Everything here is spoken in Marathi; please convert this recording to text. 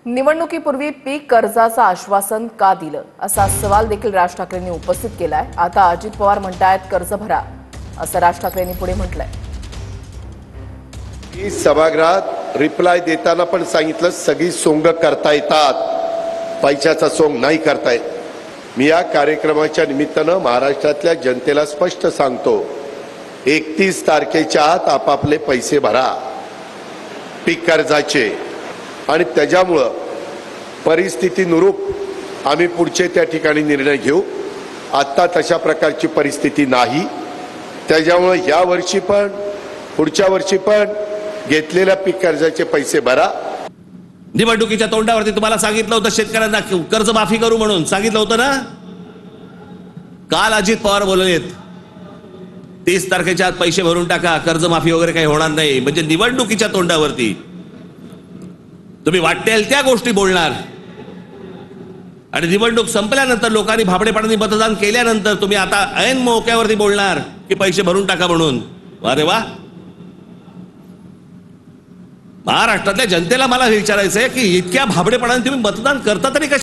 निवडणुकीपूर्वी पीक कर्जाचं आश्वासन का दिलं असा सवाल देखील राज ठाकरेंनी उपस्थित केलाय। आता अजित पवार म्हणतायत कर्ज भरा असं राज ठाकरेंनी पुढे म्हटलंय। सभागृहात रिप्लाय देताना पण सांगितलं सगळी सोंग करता येतात, पैशाचा सोंग नाही करता येत। मी या कार्यक्रमाच्या निमित्तानं महाराष्ट्रातल्या जनतेला स्पष्ट सांगतो, 31 तारखेच्या आत आपापले पैसे भरा पीक कर्जाचे, आणि त्याच्यामुळे परिस्थितीनुरूप आम्ही पुढचे त्या ठिकाणी निर्णय घेऊ। आता तशा प्रकारची परिस्थिती नाही, त्याच्यामुळे या वर्षी पण पुढच्या वर्षी पण घेतलेल्या पीक कर्जाचे पैसे भरा। निवडणुकीच्या तोंडावरती तुम्हाला सांगितलं होतं शेतकऱ्यांना कर्जमाफी करू म्हणून सांगितलं होतं ना। काल अजित पवार बोललेत 30 तारखेच्या आत पैसे भरून टाका, कर्जमाफी वगैरे काही होणार नाही। म्हणजे निवडणुकीच्या तोंडावरती तुम्ही वाटेल त्या गोष्टी बोलणार, आणि निवडणूक संपल्यानंतर लोकांनी भाबडेपणाने मतदान केल्यानंतर तुम्ही आता ऐन मोक्यावरती बोलणार की पैसे भरून टाका म्हणून। अरे वा, महाराष्ट्रातल्या जनतेला मला विचारायचंय की इतक्या भाबडेपणाने तुम्ही मतदान करता तरी कशा?